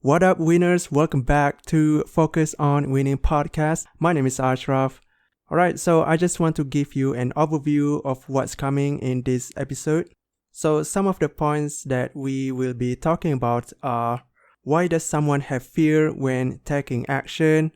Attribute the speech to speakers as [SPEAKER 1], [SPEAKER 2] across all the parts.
[SPEAKER 1] What up, winners? Welcome back to Focus on Winning podcast. My name is Ashraf. Alright, so I just want to give you an overview of what's coming in this episode. So some of the points that we will be talking about are: why does someone have fear when taking action?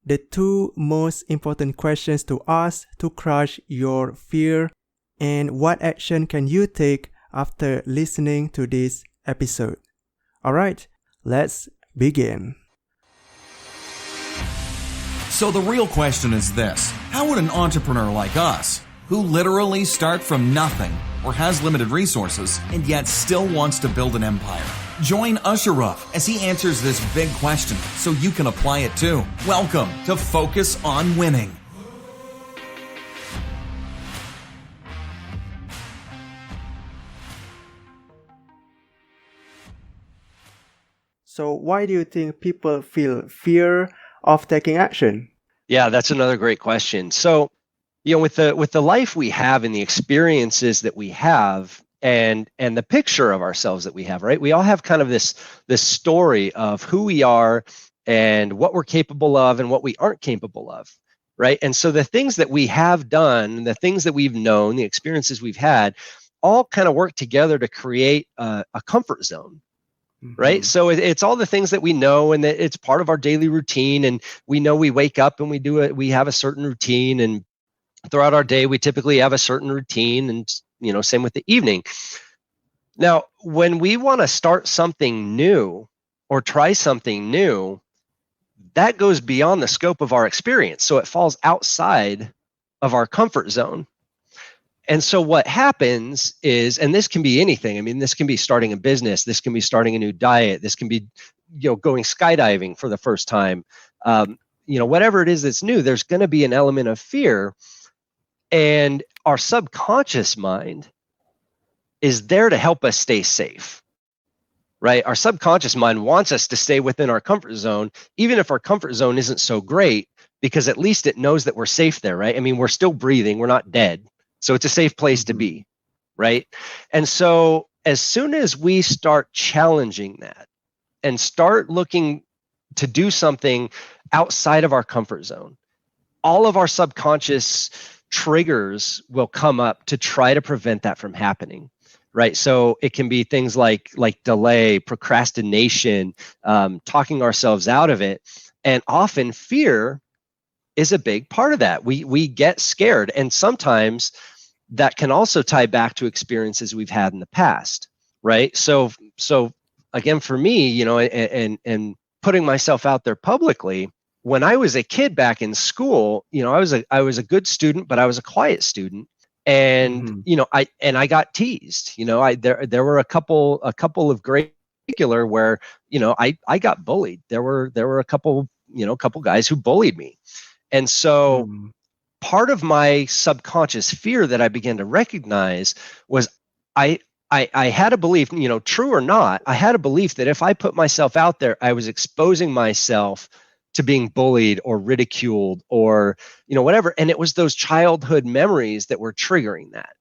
[SPEAKER 1] The two most important questions to ask to crush your fear, and what action can you take after listening to this episode. Alright, let's begin.
[SPEAKER 2] So the real question is this: how would an entrepreneur like us, who literally start from nothing or has limited resources and yet still wants to build an empire, join Ashraf as he answers this big question so you can apply it too? Welcome to Focus on Winning.
[SPEAKER 1] So why do you think people feel fear of taking action?
[SPEAKER 3] Yeah, that's another great question. So, with the life we have and the experiences that we have and the picture of ourselves that we have, right? We all have kind of this story of who we are and what we're capable of and what we aren't capable of, right? And so the things that we have done, the things that we've known, the experiences we've had, all kind of work together to create a comfort zone. Right. So it's all the things that we know, and that it's part of our daily routine. And we know we wake up and we have a certain routine, and throughout our day, we typically have a certain routine, and, same with the evening. Now, when we want to start something new or try something new, that goes beyond the scope of our experience. So it falls outside of our comfort zone. And so what happens is, and this can be anything. I mean, this can be starting a business. This can be starting a new diet. This can be, going skydiving for the first time. Whatever it is that's new, there's going to be an element of fear. And our subconscious mind is there to help us stay safe, right? Our subconscious mind wants us to stay within our comfort zone, even if our comfort zone isn't so great, because at least it knows that we're safe there, right? I mean, we're still breathing. We're not dead. So it's a safe place to be, right? And so as soon as we start challenging that and start looking to do something outside of our comfort zone, all of our subconscious triggers will come up to try to prevent that from happening, right? So it can be things like delay, procrastination, talking ourselves out of it. And often fear is a big part of that. We get scared, and sometimes that can also tie back to experiences we've had in the past, right? So again, for me, and putting myself out there publicly, when I was a kid back in school, I was a good student, but I was a quiet student, and I got teased. There were a couple of grade particular where I got bullied. There were a couple guys who bullied me. And so part of my subconscious fear that I began to recognize was I had a belief, true or not, I had a belief that if I put myself out there, I was exposing myself to being bullied or ridiculed or, whatever. And it was those childhood memories that were triggering that.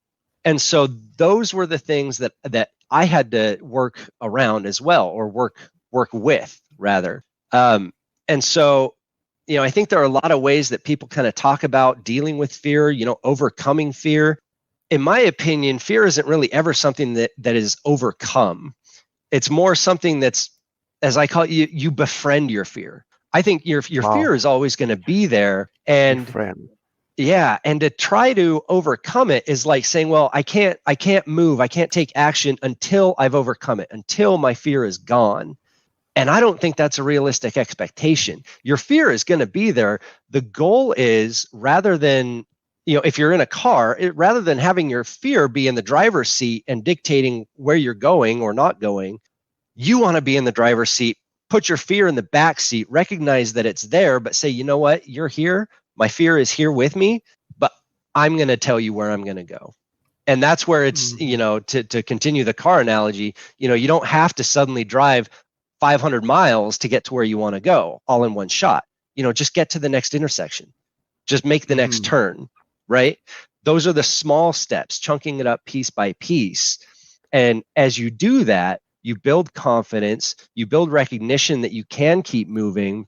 [SPEAKER 3] And so those were the things that I had to work around as well, or work with rather. And so I think there are a lot of ways that people kind of talk about dealing with fear, overcoming fear. In my opinion, fear isn't really ever something that is overcome. It's more something that's, as I call it, you befriend your fear. I think your fear is always going to be there. And and to try to overcome it is like saying, well, I can't move, I can't take action until I've overcome it, until my fear is gone. And I don't think that's a realistic expectation. Your fear is going to be there. The goal is, rather than, if you're in a car, rather than having your fear be in the driver's seat and dictating where you're going or not going, you want to be in the driver's seat, put your fear in the back seat, recognize that it's there, but say, you know what, you're here. My fear is here with me, but I'm going to tell you where I'm going to go. And that's where it's, to continue the car analogy, you don't have to suddenly drive 500 miles to get to where you want to go all in one shot. Just get to the next intersection. Just make the next turn, right? Those are the small steps, chunking it up piece by piece. And as you do that, you build confidence, you build recognition that you can keep moving,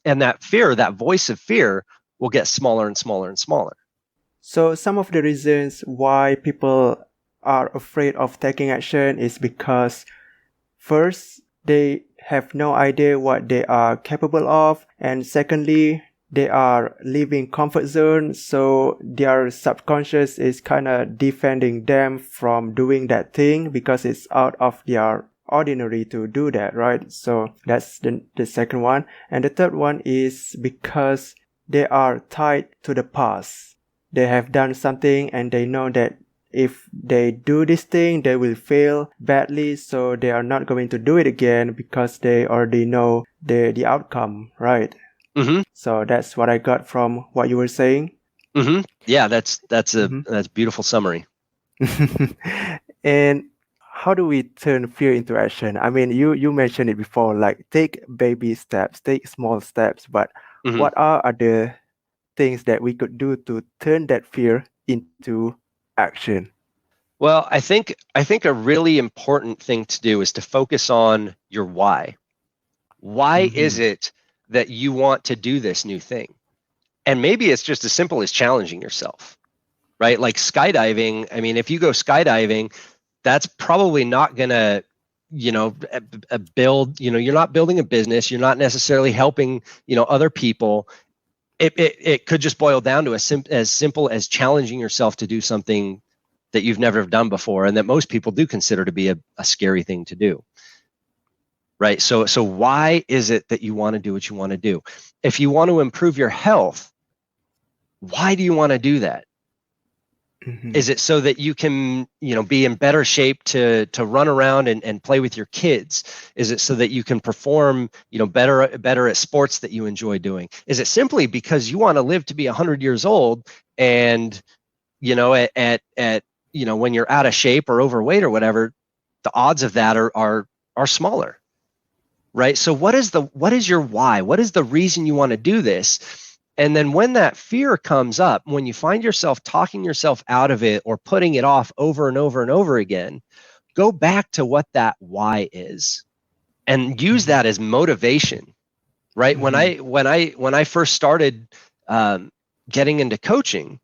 [SPEAKER 3] and that fear, that voice of fear, will get smaller and smaller and smaller.
[SPEAKER 1] So some of the reasons why people are afraid of taking action is because first, they have no idea what they are capable of, and secondly, they are living comfort zone, so their subconscious is kind of defending them from doing that thing because it's out of their ordinary to do that, right? So that's the second one. And the third one is because they are tied to the past. They have done something and they know that if they do this thing, they will fail badly, so they are not going to do it again because they already know the outcome, right?
[SPEAKER 3] Mm-hmm.
[SPEAKER 1] So that's what I got from what you were saying.
[SPEAKER 3] Mm-hmm. Yeah, that's a beautiful summary.
[SPEAKER 1] And how do we turn fear into action? I mean, you mentioned it before, like take baby steps, take small steps, but what are other things that we could do to turn that fear into action?
[SPEAKER 3] Well, I think a really important thing to do is to focus on your why. Why is it that you want to do this new thing? And maybe it's just as simple as challenging yourself, right? Like skydiving. I mean, if you go skydiving, that's probably not going to, build, you're not building a business. You're not necessarily helping, other people. It could just boil down to as simple as challenging yourself to do something that you've never done before and that most people do consider to be a scary thing to do. Right. So why is it that you want to do what you want to do? If you want to improve your health, why do you want to do that? Is it so that you can, be in better shape to run around and play with your kids? Is it so that you can perform, better at sports that you enjoy doing? Is it simply because you want to live to be 100 years old and, when you're out of shape or overweight or whatever, the odds of that are smaller? Right. So what is your why? What is the reason you want to do this? And then when that fear comes up, when you find yourself talking yourself out of it or putting it off over and over and over again, go back to what that why is and use that as motivation. Right. When I first started getting into coaching,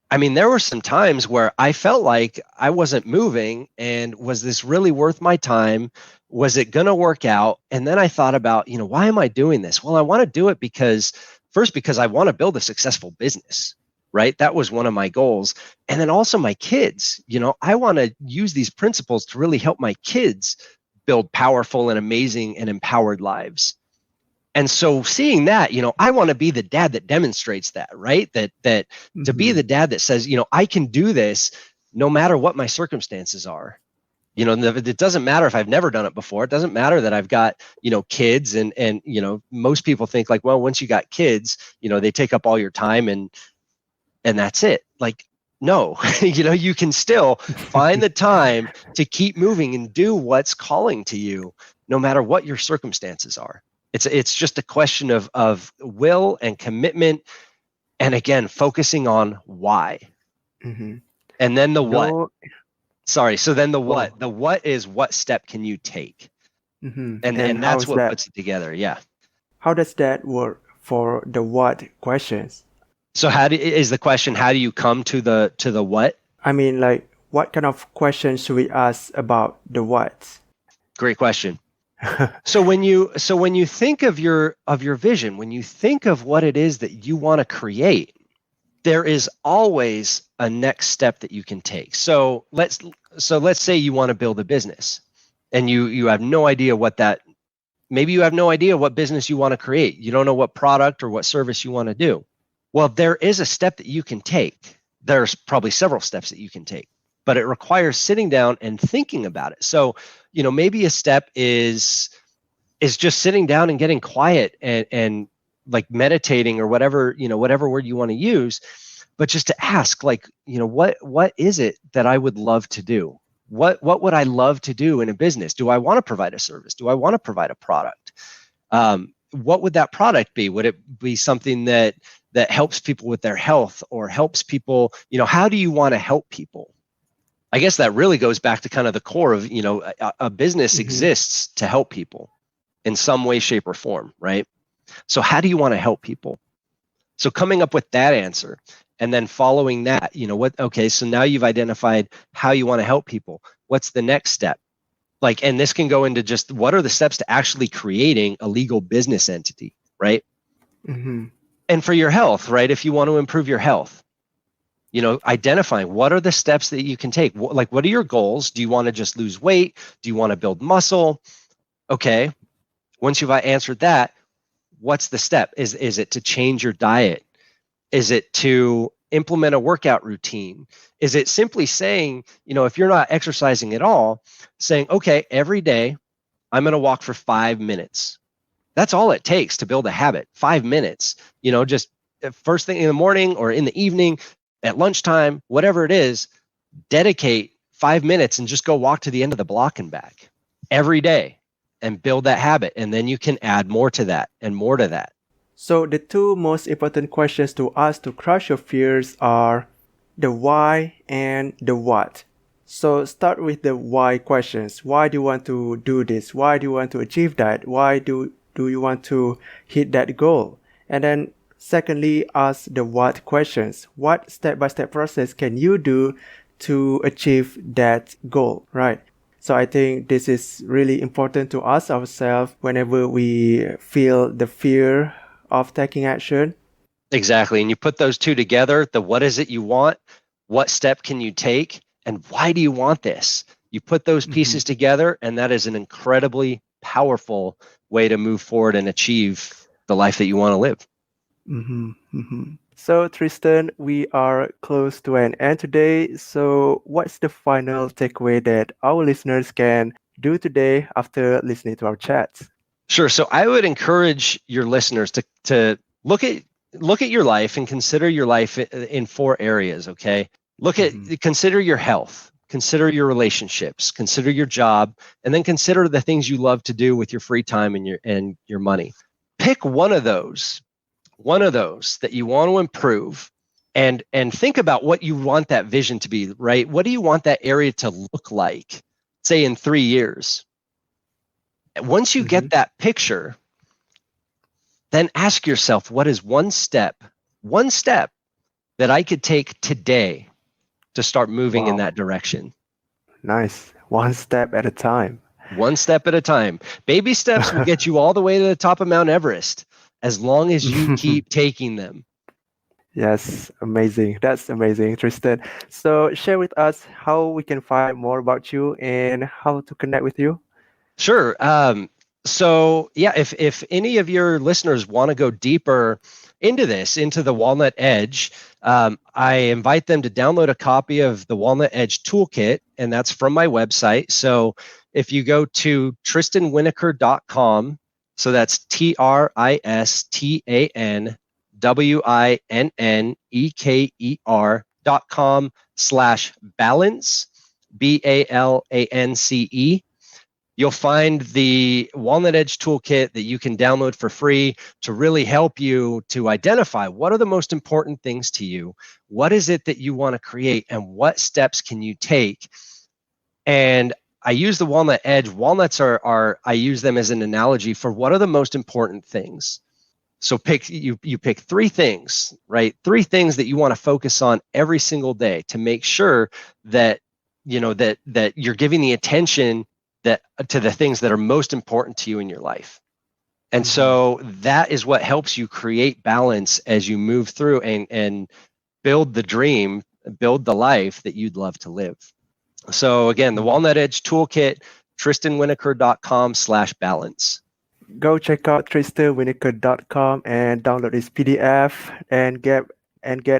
[SPEAKER 3] I mean, there were some times where I felt like I wasn't moving and was this really worth my time? Was it going to work out? And then I thought about, why am I doing this? Well, I want to do it because I want to build a successful business, right? That was one of my goals. And then also my kids, I want to use these principles to really help my kids build powerful and amazing and empowered lives. And so seeing that, I want to be the dad that demonstrates that, right? That to be the dad that says, I can do this no matter what my circumstances are. It doesn't matter if I've never done it before. It doesn't matter that I've got, kids and most people think like, well, once you got kids, they take up all your time and that's it. Like, no, you can still find the time to keep moving and do what's calling to you, no matter what your circumstances are. It's just a question of will and commitment. And again, focusing on why. And then the what. Sorry. So then the what. The what is what step can you take? And that's what puts it together. Yeah.
[SPEAKER 1] How does that work for the what questions?
[SPEAKER 3] So is the question, how do you come to the what?
[SPEAKER 1] I mean, like, what kind of questions should we ask about the what?
[SPEAKER 3] Great question. So when you think of your vision, when you think of what it is that you want to create, there is always a next step that you can take. So let's say you want to build a business and you have no idea maybe you have no idea what business you want to create. You don't know what product or what service you want to do. Well, there is a step that you can take. There's probably several steps that you can take, but it requires sitting down and thinking about it. So, maybe a step is just sitting down and getting quiet and like meditating or whatever word you want to use, but just to ask like, what is it that I would love to do? What would I love to do in a business? Do I want to provide a service? Do I want to provide a product? What would that product be? Would it be something that helps people with their health or helps people, how do you want to help people? I guess that really goes back to kind of the core of, a business exists to help people in some way, shape, or form, right? So how do you want to help people? So coming up with that answer and then following that, okay, so now you've identified how you want to help people. What's the next step? And this can go into just what are the steps to actually creating a legal business entity, right? And for your health, right? If you want to improve your health, identifying what are the steps that you can take. What are your goals? Do you want to just lose weight? Do you want to build muscle? Okay. Once you've answered that, what's the step? Is it to change your diet? Is it to implement a workout routine? Is it simply saying, if you're not exercising at all, saying, okay, every day I'm going to walk for 5 minutes. That's all it takes to build a habit. 5 minutes, just first thing in the morning or in the evening, at lunchtime, whatever it is, dedicate 5 minutes and just go walk to the end of the block and back every day and build that habit. And then you can add more to that and more to that.
[SPEAKER 1] So the two most important questions to ask to crush your fears are the why and the what. So start with the why questions. Why do you want to do this? Why do you want to achieve that? Why do you want to hit that goal? And then secondly, ask the what questions. What step-by-step process can you do to achieve that goal, right? So I think this is really important to ask ourselves whenever we feel the fear of taking action.
[SPEAKER 3] Exactly. And you put those two together, the what is it you want, what step can you take, and why do you want this? You put those pieces together, and that is an incredibly powerful way to move forward and achieve the life that you want to live.
[SPEAKER 1] So Tristan, we are close to an end today. So what's the final takeaway that our listeners can do today after listening to our chat?
[SPEAKER 3] Sure. So I would encourage your listeners to look at your life and consider your life in 4 areas. Okay. Consider your health, consider your relationships, consider your job, and then consider the things you love to do with your free time and your money. Pick one of those that you want to improve, and think about what you want that vision to be, right? What do you want that area to look like, say in 3 years? Once you get that picture, then ask yourself, what is one step that I could take today to start moving in that direction?
[SPEAKER 1] Nice. One step at a time.
[SPEAKER 3] One step at a time. Baby steps will get you all the way to the top of Mount Everest as long as you keep taking them.
[SPEAKER 1] Yes, amazing. That's amazing, Tristan. So share with us how we can find more about you and how to connect with you.
[SPEAKER 3] Sure. So yeah, if any of your listeners want to go deeper into the Walnut Edge, I invite them to download a copy of the Walnut Edge Toolkit, and that's from my website. So if you go to tristanwinneker.com, so that's TristanWinneker.com/balance, BALANCE. You'll find the Walnut Edge Toolkit that you can download for free to really help you to identify what are the most important things to you. What is it that you want to create, and what steps can you take? And I use the Walnut Edge. Walnuts I use them as an analogy for what are the most important things. So you pick 3 things, right? 3 things that you want to focus on every single day to make sure that that you're giving the attention to the things that are most important to you in your life. And so that is what helps you create balance as you move through and build the dream, build the life that you'd love to live. So again, the Walnut Edge Toolkit, tristanwinneker.com/balance.
[SPEAKER 1] Go check out tristanwinneker.com and download his PDF and get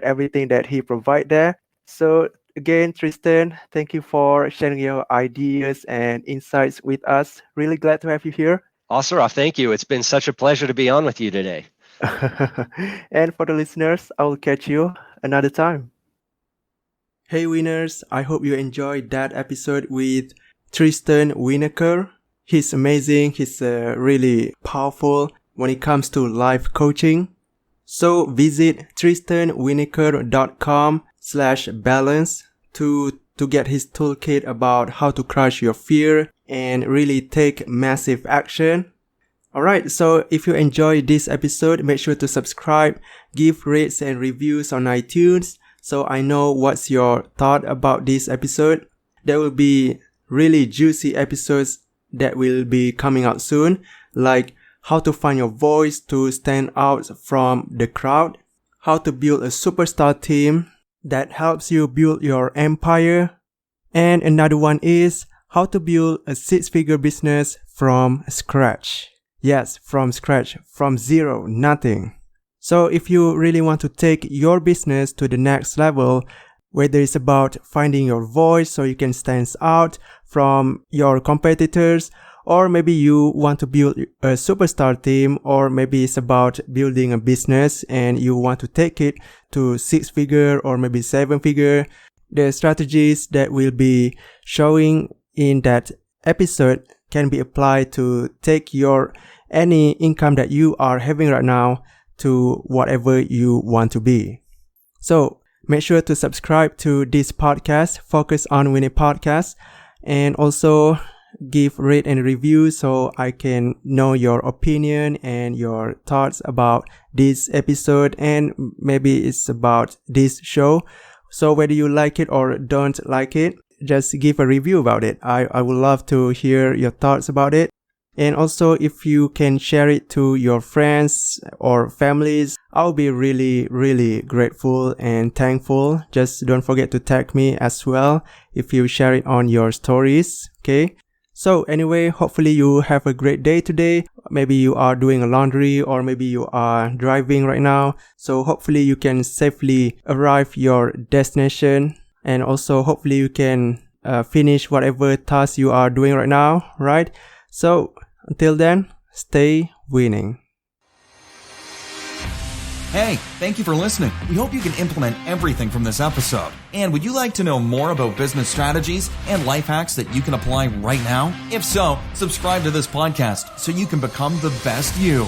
[SPEAKER 1] everything that he provides there. So again, Tristan, thank you for sharing your ideas and insights with us. Really glad to have you here.
[SPEAKER 3] Ashraf, thank you. It's been such a pleasure to be on with you today.
[SPEAKER 1] And for the listeners, I will catch you another time. Hey winners, I hope you enjoyed that episode with Tristan Winneker. He's amazing. He's really powerful when it comes to life coaching. So visit tristanwinneker.com/balance to to get his toolkit about how to crush your fear and really take massive action. Alright, so if you enjoyed this episode, make sure to subscribe, give rates and reviews on iTunes so I know what's your thought about this episode. There will be really juicy episodes that will be coming out soon, like how to find your voice to stand out from the crowd, how to build a superstar team that helps you build your empire, and another one is how to build a six-figure business from scratch. Yes, from scratch, from zero, nothing. So if you really want to take your business to the next level, whether it's about finding your voice so you can stand out from your competitors, or maybe you want to build a superstar team, or maybe it's about building a business and you want to take it to six-figure or maybe seven-figure, the strategies that we'll be showing in that episode can be applied to take your any income that you are having right now to whatever you want to be. So make sure to subscribe to this podcast, Focus on Winning Podcast, and also give rate and review so I can know your opinion and your thoughts about this episode, and maybe it's about this show. So whether you like it or don't like it, just give a review about it. I would love to hear your thoughts about it. And also, if you can share it to your friends or families, I'll be really, really grateful and thankful. Just don't forget to tag me as well if you share it on your stories, okay? So anyway, hopefully you have a great day today. Maybe you are doing a laundry, or maybe you are driving right now. So hopefully you can safely arrive your destination. And also hopefully you can finish whatever task you are doing right now, right? So until then, stay winning.
[SPEAKER 2] Hey, thank you for listening. We hope you can implement everything from this episode. And would you like to know more about business strategies and life hacks that you can apply right now? If so, subscribe to this podcast so you can become the best you.